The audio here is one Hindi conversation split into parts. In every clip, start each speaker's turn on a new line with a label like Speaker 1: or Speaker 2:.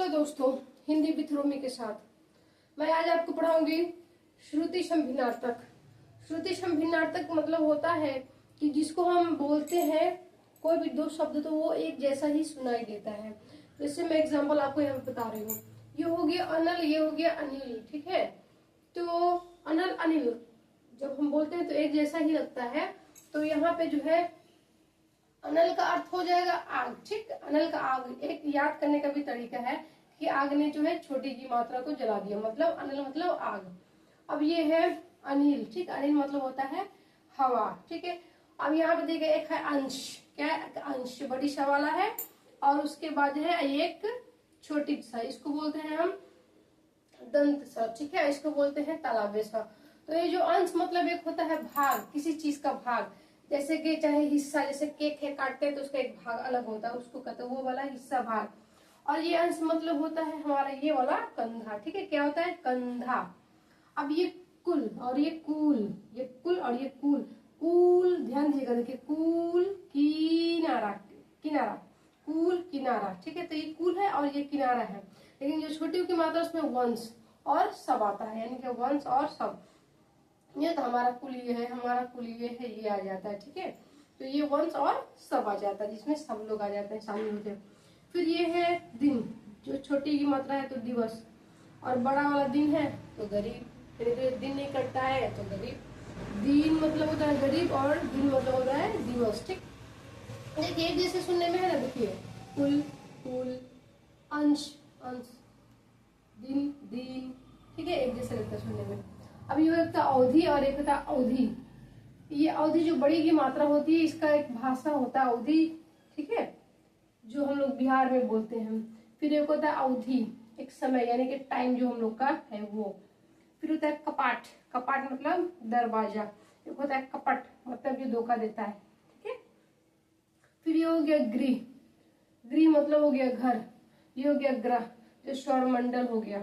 Speaker 1: हेलो दोस्तों, हिंदी विथ रोमी के साथ मैं आज आपको पढ़ाऊंगी श्रुति संभिन्नार्थक। श्रुति संभिन्नार्थक मतलब होता है कि जिसको हम बोलते हैं कोई भी दो शब्द तो वो एक जैसा ही सुनाई देता है। जैसे मैं एग्जांपल आपको यहाँ पे बता रही हूँ, ये हो गया अनल, ये हो गया अनिल। ठीक है, तो अनल अनिल जब हम बोलते हैं तो एक जैसा ही लगता है। तो यहाँ पे जो है अनल का अर्थ हो जाएगा आग। ठीक, अनल का आग एक याद करने का भी तरीका है कि आग ने जो है छोटी की मात्रा को जला दिया, मतलब अनल मतलब आग। अब ये है अनिल। ठीक, अनिल मतलब होता है हवा। ठीक है, अब यहाँ पे देखिए एक है अंश। क्या है? अंश बड़ी सा वाला है और उसके बाद है एक छोटी सा, इसको बोलते हैं हम दंत सा। ठीक है, इसको बोलते हैं तालव्य सा। तो ये जो अंश मतलब एक होता है भाग, किसी चीज का भाग, जैसे कि चाहे हिस्सा, जैसे केक है काटते हैं तो उसका एक भाग अलग होता है, उसको कहते हैं वो वाला हिस्सा भाग। और ये अंश मतलब होता है हमारा ये वाला कंधा। ठीक है, क्या होता है? कंधा। अब ये कुल और ये कूल, ये कुल और ये कूल। कूल ध्यान दीजिएगा, देखिए कूल किनारा, किनारा, कूल किनारा। ठीक है, तो ये कूल है और ये किनारा है, लेकिन जो छोटी की मात्रा उसमें वंश और सब आता है, यानी कि वंश और सब। ये तो हमारा कुल ये है, हमारा कुल ये है, ये आ जाता है। ठीक है, तो ये वंश और सब आ जाता है, जिसमें सब लोग आ जाते हैं, शामिल होते हैं। फिर ये है दिन, जो छोटी की मात्रा है तो दिवस, और बड़ा वाला दिन है तो गरीब। फिर दिन नहीं कटता है तो गरीब। दिन मतलब होता है गरीब और दिन मतलब होता है दिवस। ठीक, देखिए एक जैसे सुनने में है ना, देखिए कुल कुल, अंश अंश, दिन दिन। ठीक है, एक जैसा लगता है सुनने में। अब ये होता है अवधि और एक होता है अवधि। ये अवधि जो बड़ी की मात्रा होती है, इसका एक भाषा होता है अवधि। ठीक है, जो हम लोग बिहार में बोलते हैं। फिर एक होता है अवधि, एक समय यानी कि टाइम जो हम लोग का है वो। फिर होता है कपाट, कपाट मतलब दरवाजा। एक होता है कपट, मतलब ये धोखा देता है। ठीक है, फिर ये हो गया गृह, गृह मतलब हो गया घर। ये हो गया ग्रह, जो सौरमंडल हो गया।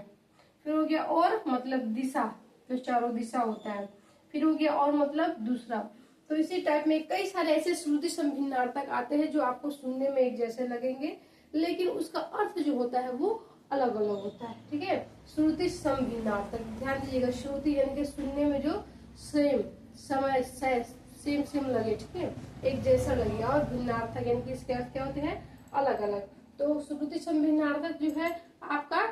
Speaker 1: फिर हो गया और मतलब दिशा, जो चारों दिशा होता है। फिर हो गया और मतलब दूसरा। तो इसी टाइप में कई सारे ऐसे श्रुति संभिन्नार्थक आते हैं जो आपको सुनने में एक जैसे लगेंगे, लेकिन उसका अर्थ जो होता है वो अलग अलग होता है। ठीक है, श्रुति संभिन्नार्थक ध्यान दीजिएगा, श्रुति यानी कि सुनने में जो सेम समय सेम सेम लगे। ठीक है, एक जैसा लगेगा। और भिन्नार्थक यानी कि इसके अर्थ क्या होते हैं? अलग अलग। तो श्रुति संभिन्नार्थक जो है आपका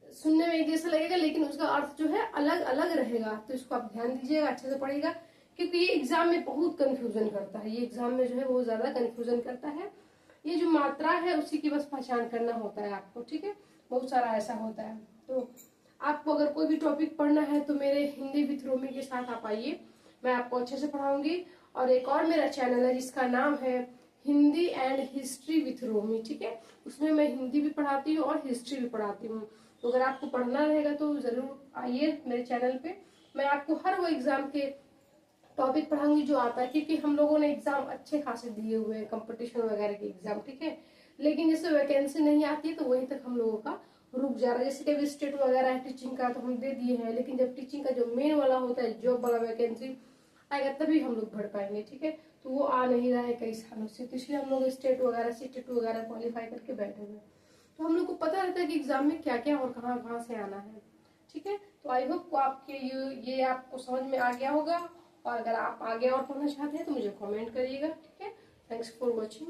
Speaker 1: सुनने में एक जैसा लगेगा, लेकिन उसका अर्थ जो है अलग अलग रहेगा। तो इसको आप ध्यान दीजिएगा, अच्छे से पढ़िएगा, क्योंकि ये एग्जाम में बहुत कंफ्यूजन करता है। ये एग्जाम में जो है बहुत ज्यादा कंफ्यूजन करता है। ये जो मात्रा है उसी की बस पहचान करना होता है आपको। ठीक है, बहुत सारा ऐसा होता है। तो आपको अगर कोई भी टॉपिक पढ़ना है तो मेरे हिंदी विथ रोमी के साथ आप आइए, मैं आपको अच्छे से पढ़ाऊंगी। और एक और मेरा चैनल है जिसका नाम है हिंदी एंड हिस्ट्री विथ रोमी। ठीक है, उसमें मैं हिंदी भी पढ़ाती हूँ और हिस्ट्री भी पढ़ाती हूँ। तो अगर आपको पढ़ना रहेगा तो जरूर आइए मेरे चैनल पे। मैं आपको हर वो एग्जाम के टॉपिक पढ़ाऊंगी जो आता है, क्योंकि हम लोगों ने एग्जाम अच्छे खासे दिए हुए हैं, कंपटीशन वगैरह के एग्जाम। ठीक है, लेकिन जैसे वैकेंसी नहीं आती है तो वहीं तक हम लोगों का रुक जा रहा है। जैसे कि स्टेट वगैरह है टीचिंग का तो हम दे दिए हैं, लेकिन जब टीचिंग का जो मेन वाला होता है जॉब वाला वैकेंसी आएगा तभी हम लोग भर पाएंगे। ठीक है, तो वो आ नहीं रहा है कई सालों से, तो इसलिए हम लोग स्टेट वगैरह सीटेट वगैरह क्वालिफाई करके बैठे हुए हैं। तो हम लोग को पता रहता है कि एग्जाम में क्या क्या और कहाँ कहाँ से आना है। ठीक है, तो आई होप आपके ये आपको समझ में आ गया होगा। और अगर आप आगे और पढ़ना चाहते हैं तो मुझे कमेंट करिएगा। ठीक है, थैंक्स फॉर वॉचिंग।